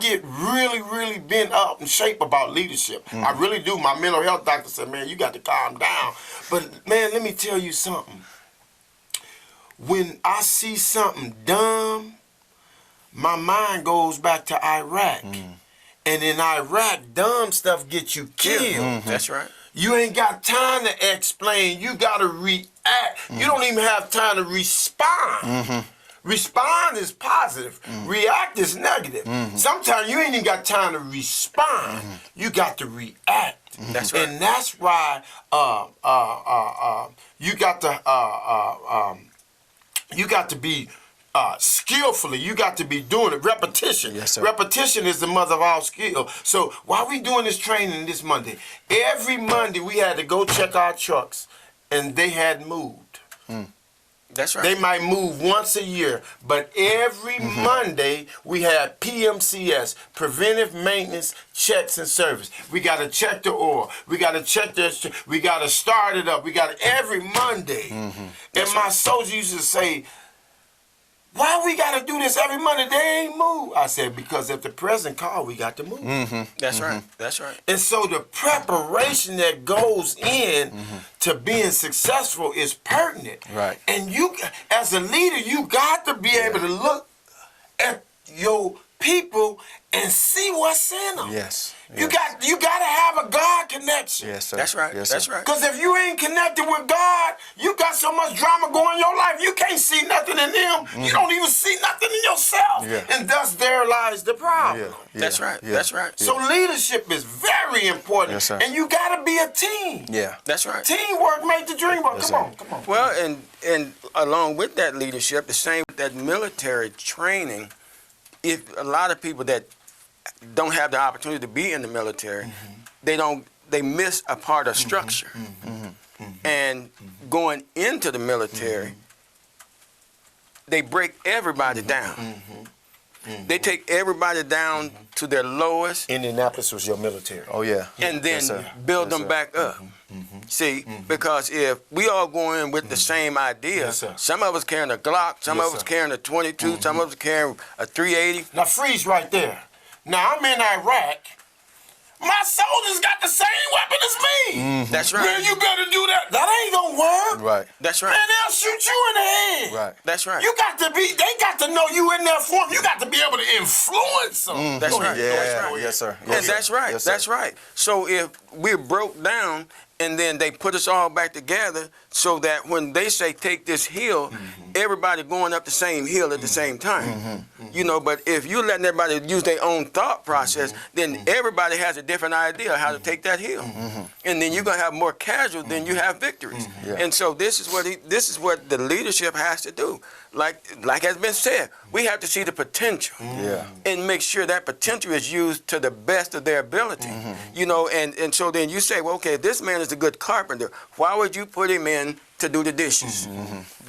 get really, really bent up in shape about leadership. I really do. My mental health doctor said, man, you got to calm down. But, man, let me tell you something. When I see something dumb, my mind goes back to Iraq. And in Iraq, dumb stuff gets you killed. That's right. You ain't got time to explain. You got to react. You don't even have time to respond. Respond is positive. React is negative. Sometimes you ain't even got time to respond. You got to react. That's right. And that's why you got to be skillfully. You got to be doing it. Repetition. Yes, sir. Repetition is the mother of all skill. So while we doing this training this Monday, every Monday we had to go check our trucks, and they hadn't moved. That's right. They might move once a year, but every Monday we had PMCS, preventive maintenance checks and service. We got to check the oil. We got to check the. We got to start it up. We got to every Monday. And my soldiers used to say, why we got to do this every Monday? They ain't move. I said, because if the president called, we got to move. That's right. That's right. And so the preparation that goes in to being successful is pertinent. Right. And you, as a leader, you got to be able to look at your people and see what's in them. Yes. You got to have a God connection. Yes, sir. That's right. Yes, That's sir. right. Because if you ain't connected with God, you got so much drama going in your life, you can't see nothing in them. You don't even see nothing in yourself. Yeah. And thus there lies the problem. That's right. That's right. So leadership is very important. Yes, sir. And you got to be a team. Yeah. That's right. Teamwork make the dream work. Yes, Come sir. on. Well, and along with that leadership, the same with that military training, if a lot of people that don't have the opportunity to be in the military, they miss a part of structure. And going into the military, they break everybody down. They take everybody down to their lowest. Indianapolis was your military. Oh, yeah. And then Yes, sir. build Yes, them sir. back up. See, because if we all go in with the same idea, Yes, sir. some of us carrying a Glock, some Yes, of us sir. carrying a 22, some of us carrying a 380. Now freeze right there. Now I'm in Iraq. My soldiers got the same weapon as me. That's right. Man, you better do that. That ain't gonna work. Right. That's Man, right. they'll shoot you in the head. Right. That's right. You got to be, they got to know you in their form. You got to be able to influence them. That's Go right. ahead. Yeah. That's right. Yes, sir. And Yes, sir. that's right. Yes, sir. That's right. So if we're broke down and then they put us all back together so that when they say take this hill, everybody going up the same hill at the same time. You know, but if you're letting everybody use their own thought process, then everybody has a different idea how to take that hill. And then you're going to have more casualties than you have victories. Yeah. And so this is what the leadership has to do. Like has been said, we have to see the potential Yeah. and make sure that potential is used to the best of their ability. You know, and so then you say, well, okay, this man is a good carpenter. Why would you put him in to do the dishes?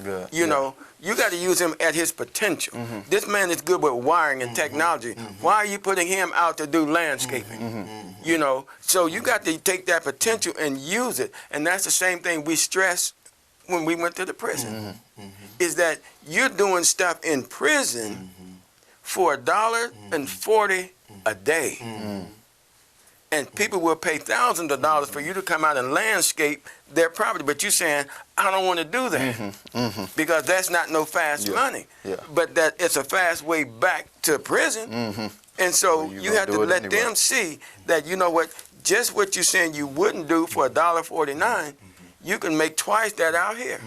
Good. You know, you got to use him at his potential. This man is good with wiring and technology. Why are you putting him out to do landscaping? You know, so you got to take that potential and use it. And that's the same thing we stress when we went to the prison, is that you're doing stuff in prison for $1.40 a day. And people will pay thousands of dollars for you to come out and landscape their property. But you're saying, I don't want to do that because that's not no fast money. Yeah. But that it's a fast way back to prison. And so Well, you you gonna have to do it let anyway. them see that, you know what, just what you're saying you wouldn't do for $1.49, you can make twice that out here.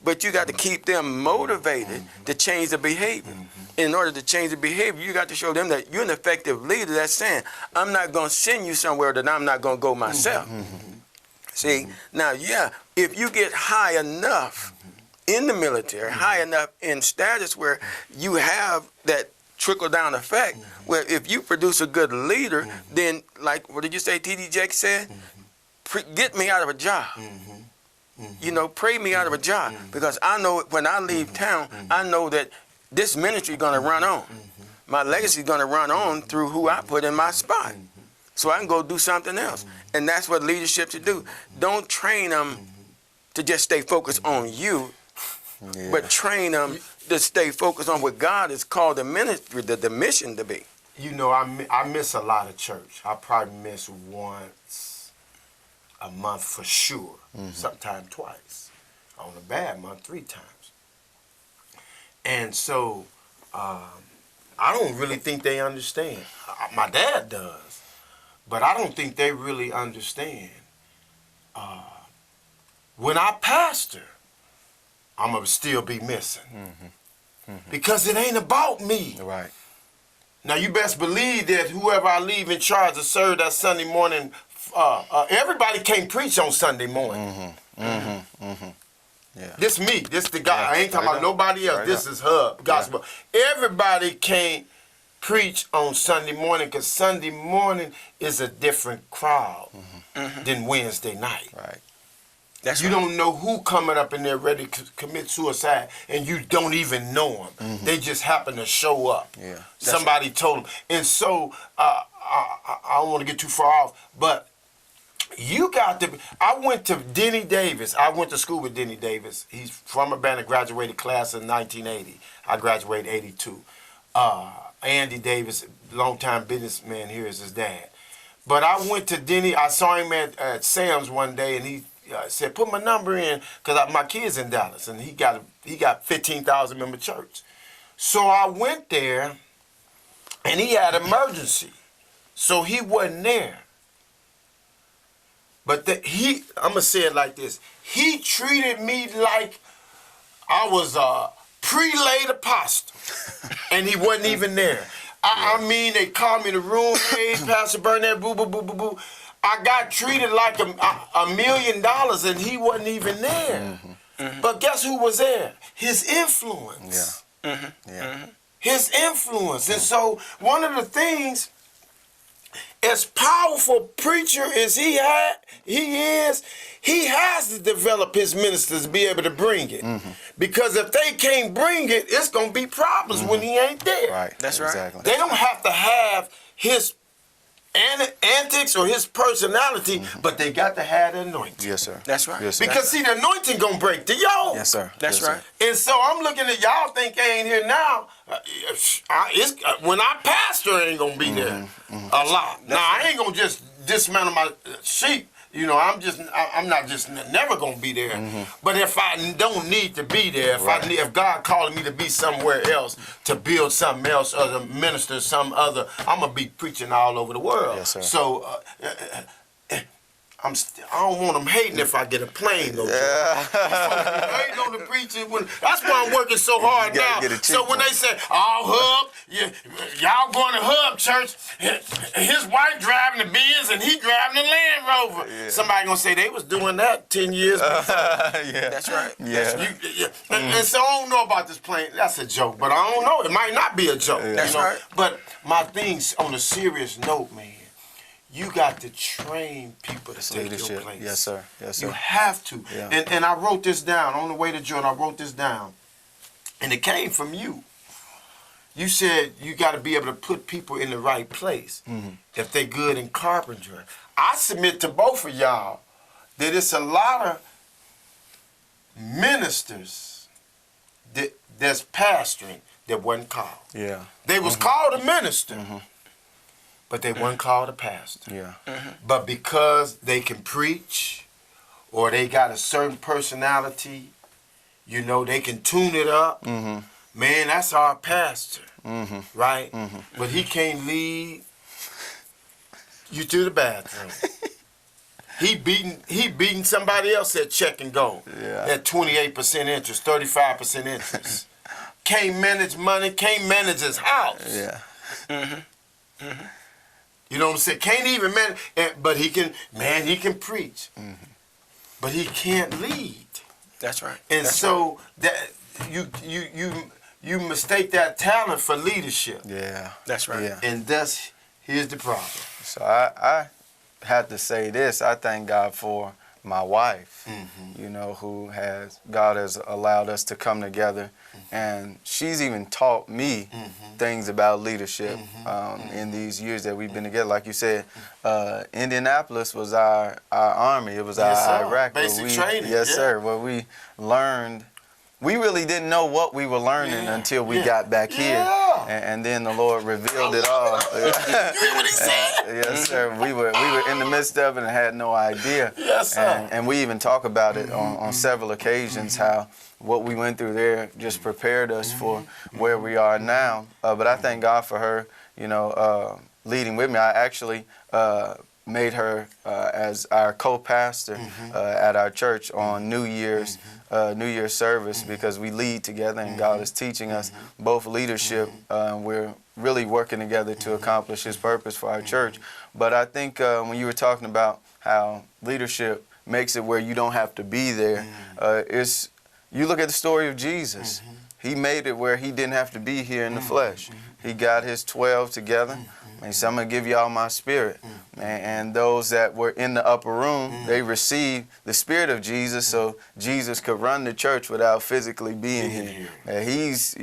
But you got to keep them motivated to change the behavior. In order to change the behavior, you got to show them that you're an effective leader that's saying, I'm not going to send you somewhere that I'm not going to go myself. See, now, yeah, if you get high enough in the military, high enough in status where you have that trickle-down effect, where if you produce a good leader, then, like, what did you say T.D. Jakes said? Get me out of a job. You know, pray me out of a job, because I know when I leave town, I know that this ministry is going to run on. My legacy is going to run on through who I put in my spot. So I can go do something else. And that's what leadership should do. Don't train them to just stay focused on you, but train them to stay focused on what God has called the ministry, the mission to be. you know, I miss a lot of church. I probably miss once a month for sure. Sometimes twice. On a bad month, 3 times. And so, I don't really think they understand. My dad does, but I don't think they really understand. When I pastor, I'm gonna still be missing because it ain't about me. Right. Now you best believe that whoever I leave in charge to serve that Sunday morning, everybody can't preach on Sunday morning. Yeah. This me. This the guy. Yeah, I ain't talking right about nobody else. Right This up. is Hub Gospel. Everybody can't preach on Sunday morning because Sunday morning is a different crowd than Wednesday night. Right. That's You right. don't know who coming up in there ready to commit suicide, and you don't even know them. They just happen to show up. Yeah. Somebody told them. And so, I don't want to get too far off, but you got to. I went to Denny Davis. I went to school with Denny Davis. He's from Urbana, graduated class in 1980. I graduated 82. Andy Davis, longtime businessman here, is his dad. But I went to Denny. I saw him at Sam's one day, and he said, "Put my number in, because my kid's in Dallas, and he got 15,000 member church." So I went there, and he had emergency, so he wasn't there. But I'm gonna say it like this: he treated me like I was a prelate apostle, and he wasn't even there. I mean, they called me in the room, hey, Pastor Burnett, boo, boo, boo, boo, boo. I got treated like $1 million, and he wasn't even there. But guess who was there? His influence. Yeah. His influence. And so one of the things, as powerful preacher as he is, he has to develop his ministers to be able to bring it. Because if they can't bring it, it's going to be problems when he ain't there. Right. That's right. Exactly. They don't have to have his antics or his personality, but they got to have the anointing. Yes, sir. That's right. Yes, sir. Because see, the anointing going to break the yoke. Yes, sir. That's Yes, right. sir. And so I'm looking at y'all think they ain't here now. When I pastor, I ain't gonna be there a lot. Now I ain't gonna just dismantle my sheep. You know, I'm not just never gonna be there. But if I don't need to be there, if God calling me to be somewhere else to build something else, or to minister some other, I'm gonna be preaching all over the world. Yes, sir. So. I don't want them hating if I get a plane though. Hating on the preacher that's why I'm working so hard You now. gotta get a So when they say, "Oh, Hub, y'all going to Hub Church?" His wife driving the Benz and he driving the Land Rover. Yeah. Somebody gonna say they was doing that 10 years before. Yeah. That's right. Yeah. And so I don't know about this plane. That's a joke, but I don't know. It might not be a joke. Yeah. You That's know? right. But my thing's on a serious note, man. You got to train people to take your Leadership. place. Yes, sir. Yes, sir. You have to. Yeah. And I wrote this down on the way to Jordan. I wrote this down, and it came from you. You said you got to be able to put people in the right place if they're good in carpentry. I submit to both of y'all that it's a lot of ministers that's pastoring that wasn't called. Yeah. They was called a minister, but they weren't called a pastor. Yeah. But because they can preach or they got a certain personality, you know, they can tune it up. Man, that's our pastor, right? But he can't lead you to the bathroom. He beating somebody else at check and go at 28% interest, 35% interest. Can't manage money, can't manage his house. Yeah. You know what I'm saying? Can't even manage, but he can preach. But he can't lead. That's right. And That's so that you mistake that talent for leadership. Yeah. That's right. Yeah. And here's the problem. So I had to say this. I thank God for my wife, you know, God has allowed us to come together, and she's even taught me things about leadership in these years that we've been together. Like you said, Indianapolis was our army. It was Yes, our sir. Iraq. Basic training. Yes, Yeah. sir. Where we learned. We really didn't know what we were learning until we got back here. Yeah. and then the Lord revealed it all. You hear what he said? Yes, sir. We were in the midst of it and had no idea. Yes, sir. And we even talk about it on several occasions, how what we went through there just prepared us for where we are now. But I thank God for her, leading with me. I actually made her as our co-pastor at our church on New Year's service, because we lead together and God is teaching us both leadership. We're really working together to accomplish His purpose for our church. But I think when you were talking about how leadership makes it where you don't have to be there, you look at the story of Jesus. He made it where He didn't have to be here in the flesh. He got His 12 together. And so I'm going to give y'all my Spirit. And those that were in the upper room, they received the Spirit of Jesus, so Jesus could run the church without physically being here. He's,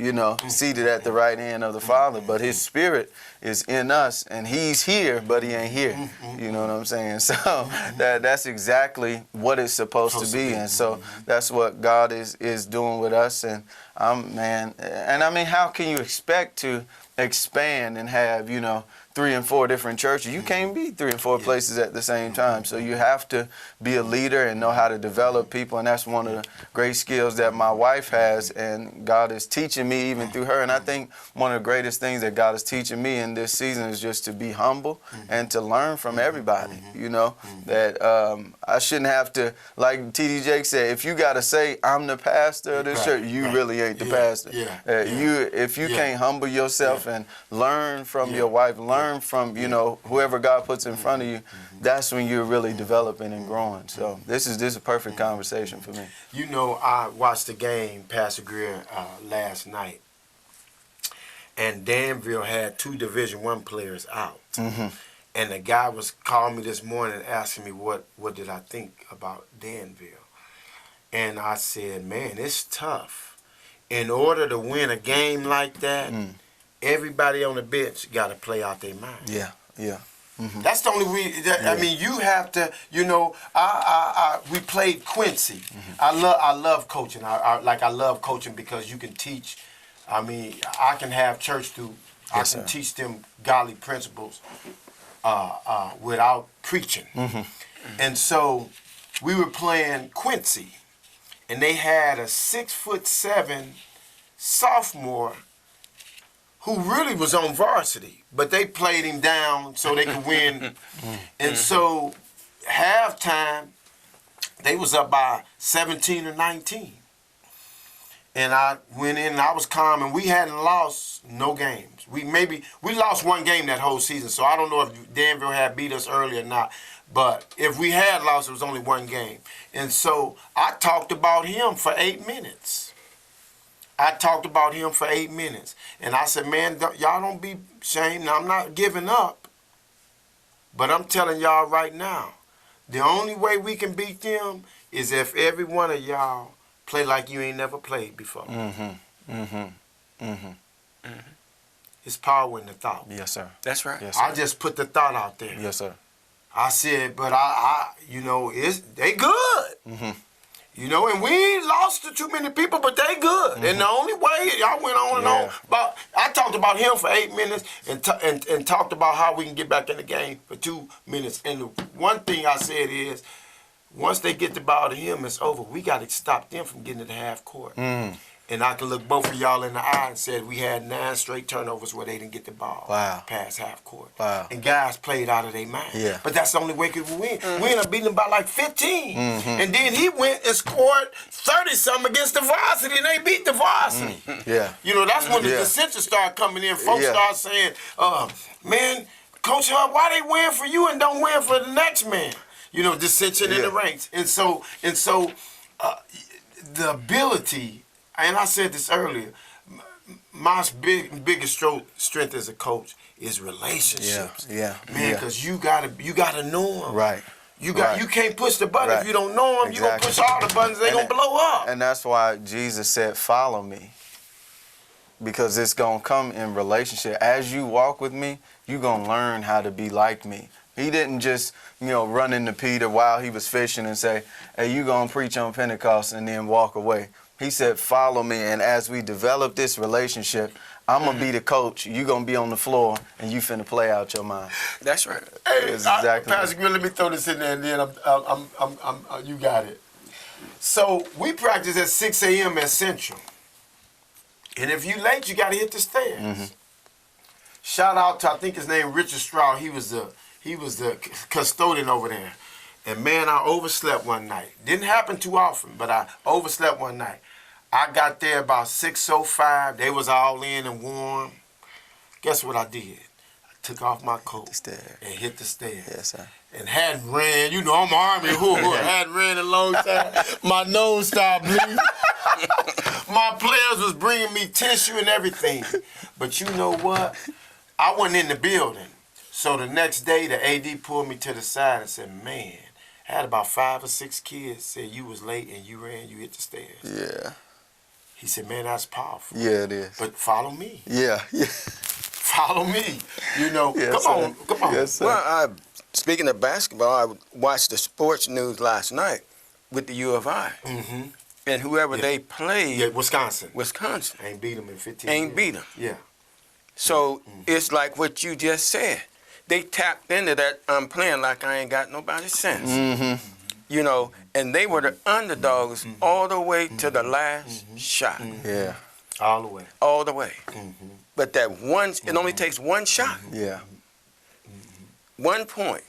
seated at the right hand of the Father, but His Spirit is in us, and He's here, but He ain't here. You know what I'm saying? So that's exactly what it's supposed to be. And so that's what God is doing with us. And how can you expect to expand and have, 3 and 4 different churches? You can't be 3 and 4 places at the same time. So you have to be a leader and know how to develop people. And that's one of the great skills that my wife has. And God is teaching me even through her. And I think one of the greatest things that God is teaching me in this season is just to be humble and to learn from everybody. That I shouldn't have to, like T.D. Jakes said, if you got to say, I'm the pastor of this church, you really ain't the pastor. If you can't humble yourself and learn from your wife, learn from, whoever God puts in front of you, that's when you're really developing and growing. So this is a perfect conversation for me. I watched the game, Pastor Greer, last night, and Danville had 2 Division I players out. And the guy was calling me this morning asking me what did I think about Danville. And I said, man, it's tough. In order to win a game like that, everybody on the bench got to play out their mind. Yeah. That's the only way. I mean, you have to. We played Quincy. I love coaching. I love coaching because you can teach. I mean, I can have church through. Yes, I can sir. teach them godly principles without preaching. And so we were playing Quincy, and they had a 6'7" sophomore who really was on varsity, but they played him down so they could win. And so halftime, they was up by 17 or 19. And I went in and I was calm, and we hadn't lost no games. We lost 1 game that whole season, so I don't know if Danville had beat us early or not. But if we had lost, it was only 1 game. And so I talked about him for 8 minutes. And I said, man, y'all don't be ashamed. Now, I'm not giving up. But I'm telling y'all right now, the only way we can beat them is if every one of y'all play like you ain't never played before. It's power in the thought. Yes, sir. That's right. Yes, sir. I just put the thought out there. Yes, sir. I said, but they good. And we ain't lost to too many people, but they good. And the only way, y'all went on and on. But I talked about him for 8 minutes and talked about how we can get back in the game for 2 minutes. And the one thing I said is, once they get the ball to him, it's over. We got to stop them from getting to the half court. And I can look both of y'all in the eye and said we had 9 straight turnovers where they didn't get the ball past half court. Wow. And guys played out of their mind. Yeah. But that's the only way we win. We ended up beating them by like 15. And then he went and scored 30-something against the varsity, and they beat the varsity. Yeah. That's when the dissension started coming in. Folks started saying, man, Coach Hunt, why they win for you and don't win for the next man? Dissension in the ranks. And so the ability, and I said this earlier, my biggest strength as a coach is relationships. Man, because you gotta know them. Right. You can't push the button if you don't know them. You gonna push all the buttons, they gonna blow up. And that's why Jesus said, "Follow me," because it's gonna come in relationship. As you walk with me, you gonna learn how to be like me. He didn't just, run into Peter while he was fishing and say, "Hey, you gonna preach on Pentecost," and then walk away. He said, "Follow me," and as we develop this relationship, I'm gonna be the coach. You gonna be on the floor, and you finna play out your mind. That's right. Hey, That's exactly Pastor Grill, let me throw this in there, and then you got it. So we practice at 6 a.m. at Central, and if you late, you got to hit the stairs. Mm-hmm. Shout out to, I think his name Richard Stroud. He was the custodian over there, and man, I overslept one night. Didn't happen too often, but I overslept one night. I got there about 6:05. They was all in and warm. Guess what I did? I took off my coat and hit the stairs. Yes, sir. And hadn't ran, you know, I'm Army hadn't ran a long time. My nose started bleeding. My players was bringing me tissue and everything. But you know what? I wasn't in the building. So the next day, the AD pulled me to the side and said, man, I had about 5 or 6 kids said you was late and you ran, you hit the stairs. Yeah. He said, man, that's powerful. Yeah, it is. But follow me. Yeah. Follow me. You know, Yes, come sir. on. Yes, sir. Well, speaking of basketball, I watched the sports news last night with the U of I. Mm-hmm. And whoever they played, Yeah, Wisconsin. Ain't beat them in 15 ain't years. beat them. Yeah. So it's like what you just said. They tapped into that, I'm playing like I ain't got nobody sense. Mm-hmm. You know, and they were the underdogs all the way to the last shot. Yeah. All the way. All the way. But that one, it only takes one shot, Yeah. 1 point,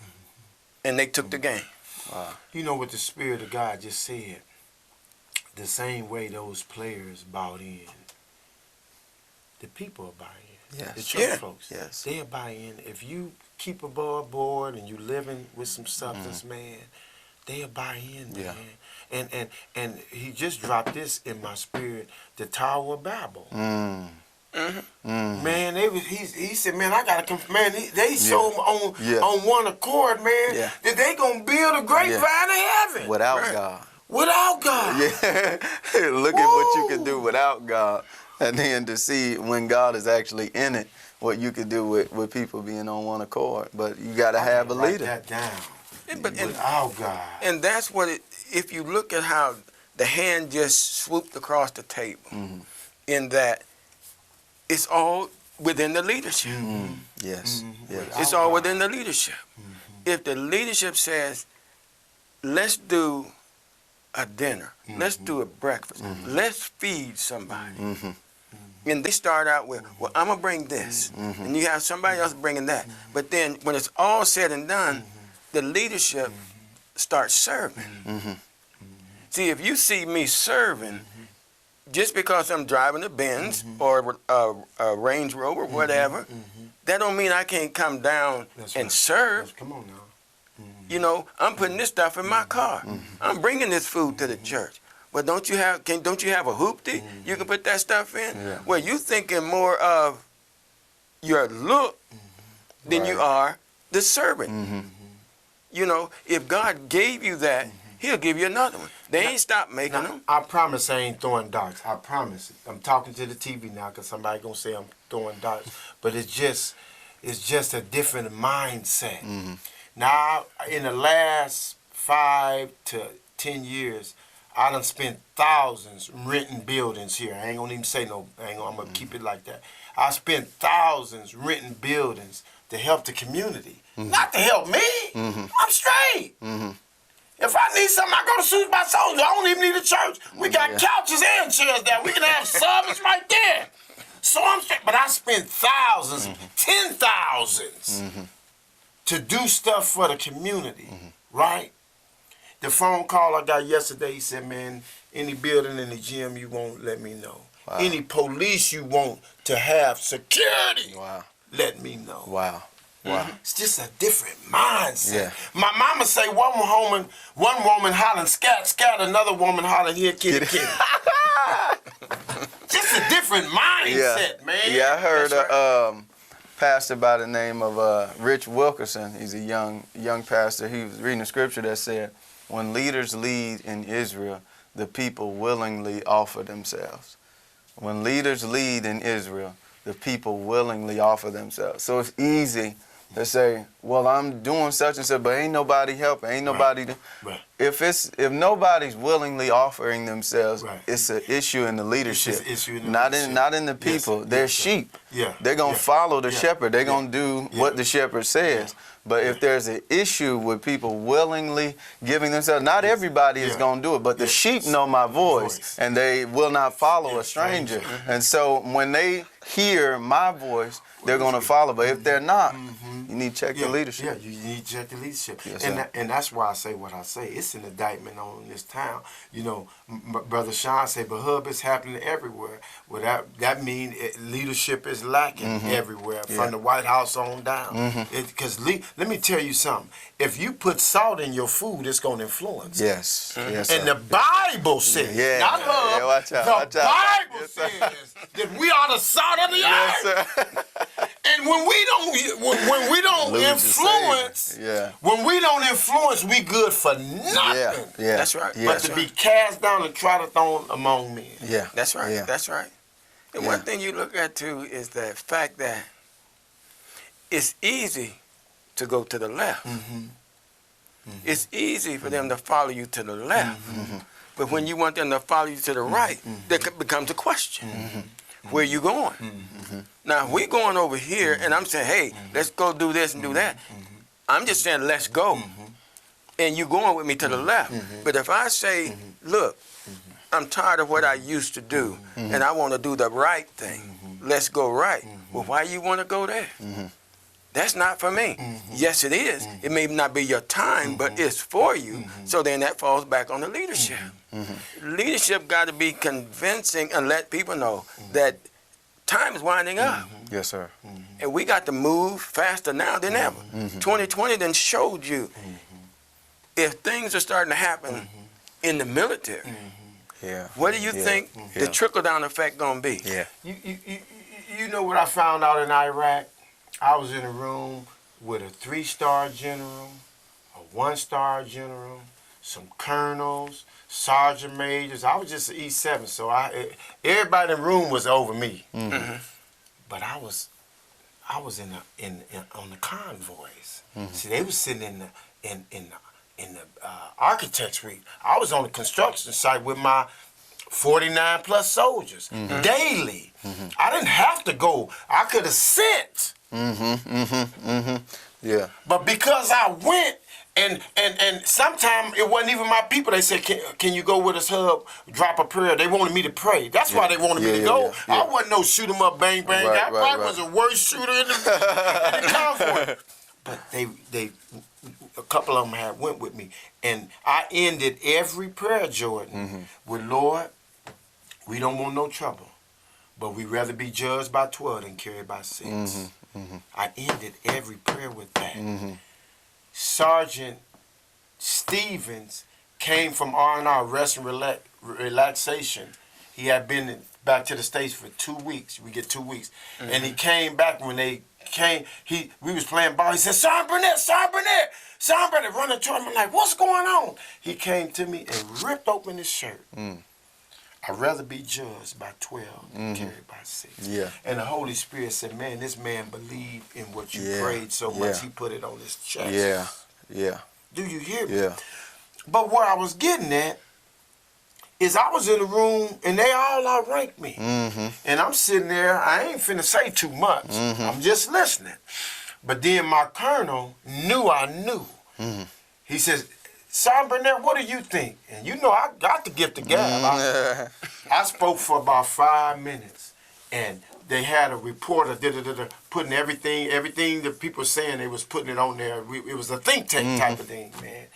and they took the game. You know what the Spirit of God just said? The same way those players bought in, the people will buy in. Yes. The church Yeah. folks. Yes. They'll buy in. If you keep above board and you living with some substance, man, they'll buy in, Yeah. man. And he just dropped this in my spirit, the Tower of Babel. Mm. Man, he said, man, I gotta come. Man, they so Yeah. on one accord, man, Yeah. that they gonna build a grapevine of heaven Without Right. God. without God. Yeah. Look at what you can Woo. do without God. And then to see when God is actually in it, what you could do with people being on one accord. But you got to have a Write leader. that down. But, Without God. and that's what it, if you look at how the hand just swooped across the table, in that it's all within the leadership. Yes. Yes. It's all within the leadership. If the leadership says, let's do a dinner, let's do a breakfast, let's feed somebody. And they start out with, well, I'm going to bring this. And you have somebody else bringing that. But then when it's all said and done, the leadership starts serving. See, if you see me serving, just because I'm driving a Benz or a Range Rover, whatever, that don't mean I can't come down That's and right. serve. Come on now. You know, I'm putting this stuff in my car. I'm bringing this food to the church. But don't you have a hoopty you can put that stuff in? Yeah. Well, you thinking more of your look than you are the servant. You know, if God gave you that, He'll give you another one. They ain't stopped making Now, them. I promise I ain't throwing darts. I promise. I'm talking to the TV now because somebody gonna say I'm throwing darts. But it's just a different mindset. Now, in the last 5 to 10 years, I done spent thousands renting buildings here. I ain't gonna even say no. I'm gonna keep it like that. I spent thousands renting buildings to help the community, not to help me. I'm straight. If I need something, I go to Suits by Soldier. I don't even need a church. We got couches and chairs there. We can have service right there. So I'm straight. But I spent thousands, 10,000s to do stuff for the community, right? The phone call I got yesterday, he said, man, any building in the gym you want, let me know. Wow. Any police you want to have security, Wow. let me know. Wow. Wow. It's just a different mindset. Yeah. My mama say one woman hollering scat, scat, another woman hollering here, kitty, kitty. Just a different mindset, man. Yeah, I heard That's a pastor by the name of Rich Wilkerson. He's a young pastor. He was reading a scripture that said, when leaders lead in Israel, the people willingly offer themselves. When leaders lead in Israel, the people willingly offer themselves. So it's easy that say, well, I'm doing such and such, but ain't nobody helping, ain't nobody. Right. If nobody's willingly offering themselves, Right. it's an issue in the leadership. It's an issue in the not leadership. in the people. Yes, They're yes, sir. sheep. Yeah. They're gonna Yeah. follow the Yeah. shepherd. They're Yeah. gonna do Yeah. what the shepherd says. But if there's an issue with people willingly giving themselves, not everybody is Yeah. gonna do it, but the Yeah. sheep know my voice, and they will not follow a stranger. And so when they hear my voice, they're gonna follow. But if they're not, you need to check the leadership. Yeah, you need to check the leadership. Yes, and sir. and that's why I say what I say. It's an indictment on this town. You know, Brother Sean said, but hub is happening everywhere. Well, that means leadership is lacking everywhere, from the White House on down. Because let me tell you something. If you put salt in your food, it's going to influence. Yes. Yes. And sir. the Bible says, Yeah. not hub, Yeah, watch out, the watch out. Bible Yes, sir. says that we are the salt of the Yes, earth. sir. And when we don't Lose your influence, savor. Yeah. when we don't influence, we good for nothing. Yeah. That's right. Yeah. But to be cast down and trodden on among men. Yeah. That's right. Yeah. That's right. And Yeah. one thing you look at too is the fact that it's easy to go to the left. It's easy for them to follow you to the left. But when you want them to follow you to the right, there becomes a question. Where you going? Now, we're going over here, and I'm saying, hey, let's go do this and do that. I'm just saying, let's go. And you going with me to the left. But if I say, look, I'm tired of what I used to do, and I want to do the right thing. Let's go right. Well, why you want to go there? That's not for me. Yes, it is. It may not be your time, but it's for you. So then that falls back on the leadership. Leadership got to be convincing and let people know that time is winding up. Yes, sir. And we got to move faster now than ever. 2020 then showed you if things are starting to happen in the military, Yeah. what do you think the trickle-down effect going to be? Yeah. You know what I found out in Iraq? I was in a room with a 3-star general, a 1-star general, some colonels, sergeant majors. I was just an E7, so everybody in the room was over me. But I was on the convoys. See, they was sitting in the architect suite. I was on the construction site with my 49 plus soldiers daily. I didn't have to go. I could have sent. Yeah. But because I went, and sometimes it wasn't even my people. They said, can you go with us, Hub? Drop a prayer. They wanted me to pray. That's why they wanted me to go. Yeah. I wasn't no shoot 'em up, bang, bang. Right, I probably was the worst shooter in the convoy. But they, a couple of them had went with me. And I ended every prayer, Jordan, with, Lord, we don't want no trouble, but we rather be judged by 12 than carried by 6. I ended every prayer with that. Sergeant Stevens came from R&R, Rest and Relaxation. He had been back to the States for 2 weeks. We get 2 weeks. And he came back. When they came, we was playing ball. He said, Sergeant Burnett, running to him. I'm like, what's going on? He came to me and ripped open his shirt. I'd rather be judged by 12 than carried by 6. Yeah. And the Holy Spirit said, man, this man believed in what you Yeah. prayed so much, Yeah. he put it on his chest. Yeah. Yeah. Do you hear me? Yeah. But where I was getting at is I was in the room and they all outranked me. And I'm sitting there, I ain't finna say too much. I'm just listening. But then my colonel knew I knew. He says, Sergeant Burnett, what do you think? And you know I got the gift of gab. I spoke for about 5 minutes, and they had a reporter putting everything that people were saying, they was putting it on there. It was a think tank type of thing, man.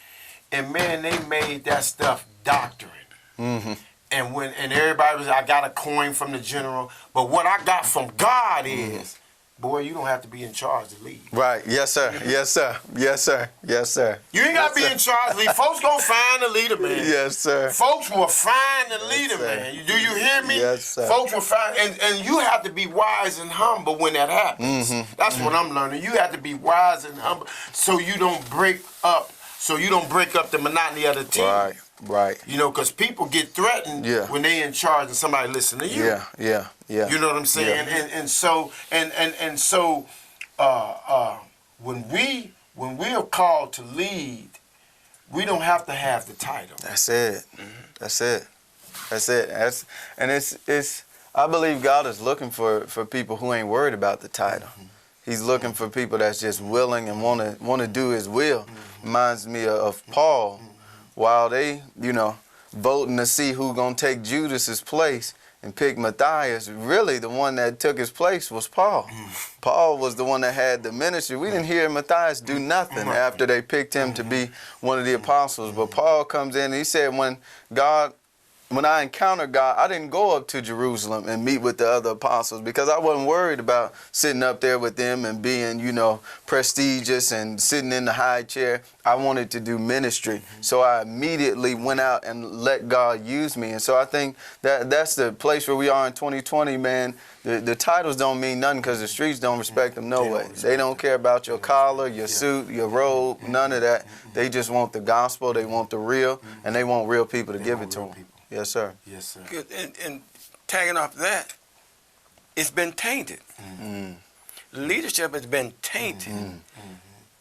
And man, they made that stuff doctrine. And everybody was, I got a coin from the general, but what I got from God is, boy, you don't have to be in charge to lead. Right. Yes, sir. Yes, sir. Yes, sir. Yes, sir. You ain't got to be in charge to lead. Folks gonna find the leader, man. Yes, sir. Folks will find the leader, sir. man. Do you hear me? Yes, sir. Folks will find, and you have to be wise and humble when that happens. That's what I'm learning. You have to be wise and humble so you don't break up the monotony of the team. Right. Right. You know, because people get threatened when they in charge and somebody listen to you. Yeah. You know what I'm saying? Yeah. And so when we are called to lead, we don't have to have the title. That's it. That's it. That's it. And it's. I believe God is looking for people who ain't worried about the title. He's looking for people that's just willing and want to do His will. Reminds me of Paul, while they, voting to see who gonna take Judas's place and pick Matthias. Really, the one that took his place was Paul. Paul was the one that had the ministry. We didn't hear Matthias do nothing after they picked him to be one of the apostles. But Paul comes in and he said, when I encountered God, I didn't go up to Jerusalem and meet with the other apostles because I wasn't worried about sitting up there with them and being, prestigious and sitting in the high chair. I wanted to do ministry. So I immediately went out and let God use me. And so I think that's the place where we are in 2020, man. The titles don't mean nothing because the streets don't respect them no way. They don't care about your collar, your suit, your robe, none of that. They just want the gospel, they want the real, and they want real people to give it to them. Yes, sir. Yes, sir. Good. And tagging off that, it's been tainted. Leadership has been tainted.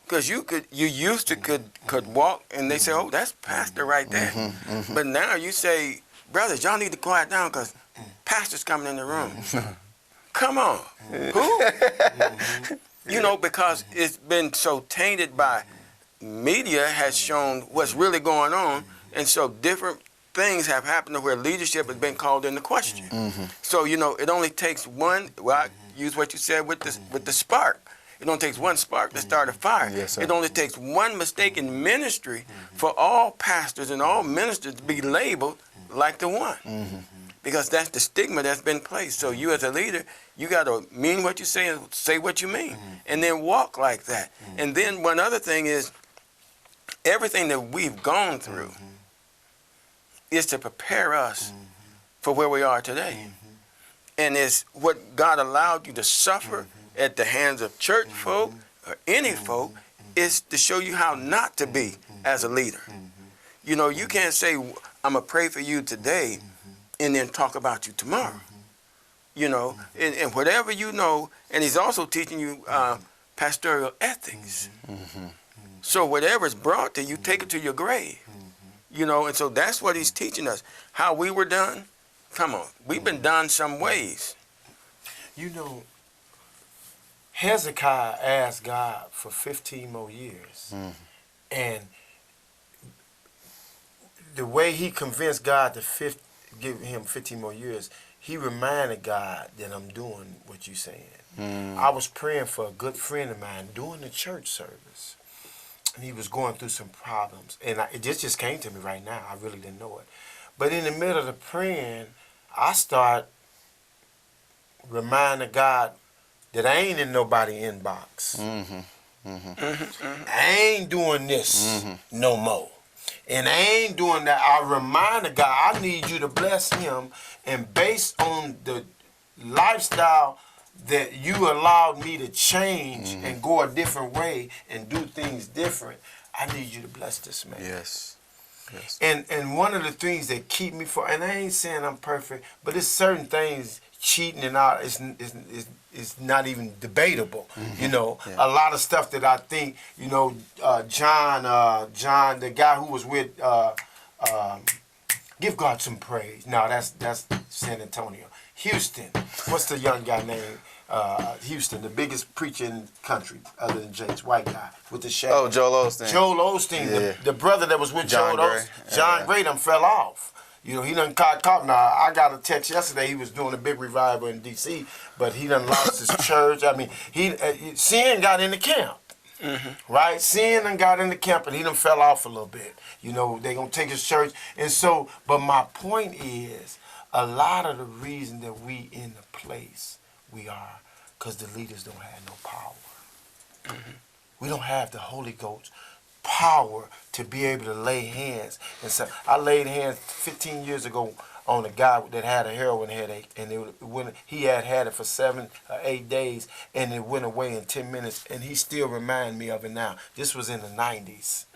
Because you used to could walk and they say, oh, that's pastor right there. But now you say, brothers, y'all need to quiet down because pastor's coming in the room. Come on. Who? Because it's been so tainted by media has shown what's really going on. And so different things have happened to where leadership has been called into question. So, it only takes one, I use what you said with the spark. It only takes one spark to start a fire. Yes, sir. It only takes one mistake in ministry for all pastors and all ministers to be labeled like the one. Because that's the stigma that's been placed. So you as a leader, you got to mean what you say and say what you mean. And then walk like that. And then one other thing is, everything that we've gone through is to prepare us for where we are today. And it's what God allowed you to suffer at the hands of church folk or any folk is to show you how not to be as a leader. You can't say, I'm going to pray for you today and then talk about you tomorrow. And whatever and He's also teaching you pastoral ethics. So whatever's brought to you, take it to your grave. And so that's what He's teaching us. How we were done, come on, we've been done some ways. Hezekiah asked God for 15 more years. And the way he convinced God to give him 15 more years, he reminded God that I'm doing what you're saying. I was praying for a good friend of mine during the church service. And he was going through some problems. And it just came to me right now. I really didn't know it. But in the middle of the praying, I start reminding God that I ain't in nobody's inbox. I ain't doing this no more. And I ain't doing that. I reminded God, I need you to bless him. And based on the lifestyle that you allowed me to change and go a different way and do things different, I need you to bless this man. Yes. And one of the things that keep me and I ain't saying I'm perfect, but it's certain things, cheating and all, is not even debatable. A lot of stuff that I think, John, the guy who was with, give God some praise. No, that's San Antonio. Houston, what's the young guy named? Houston, the biggest preacher in the country, other than James, white guy with the shade. Oh, Joel Osteen. Joel Osteen, Yeah. the brother that was with John Joel Gray. Osteen. John Gray done fell off. He done caught. Now, I got a text yesterday. He was doing a big revival in D.C., but he done lost his church. I mean, Sin got in the camp. Right? Sin done got in the camp, and he done fell off a little bit. They going to take his church. And so, but my point is, a lot of the reason that we in the place we are, because the leaders don't have no power. We don't have the Holy Ghost power to be able to lay hands. And so I laid hands 15 years ago on a guy that had a heroin headache, and he had it for 7 or 8 days, and it went away in 10 minutes, and he still reminds me of it now. This was in the 90s.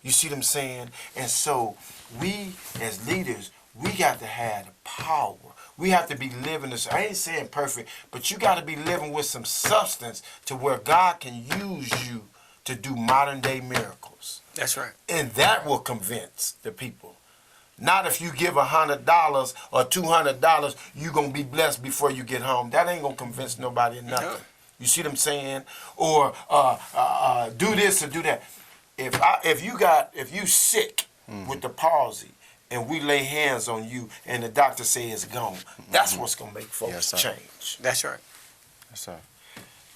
You see what I'm saying? And so we, as leaders, we got to have the power. We have to be living this. I ain't saying perfect, but you got to be living with some substance to where God can use you to do modern day miracles. That's right. And that will convince the people. Not if you give $100 or $200, you're going to be blessed before you get home. That ain't going to convince nobody of nothing. No. You see what I'm saying? Or do this or do that. If you sick with the palsy and we lay hands on you and the doctor say it's gone, that's what's going to make folks change. That's right. Yes, sir.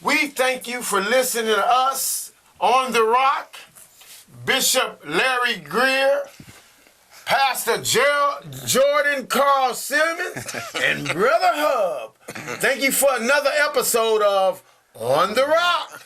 We thank you for listening to us on the Rock. Bishop Larry Greer, Pastor Jordan Carl Simmons, and Brother Hub. Thank you for another episode of On the Rock.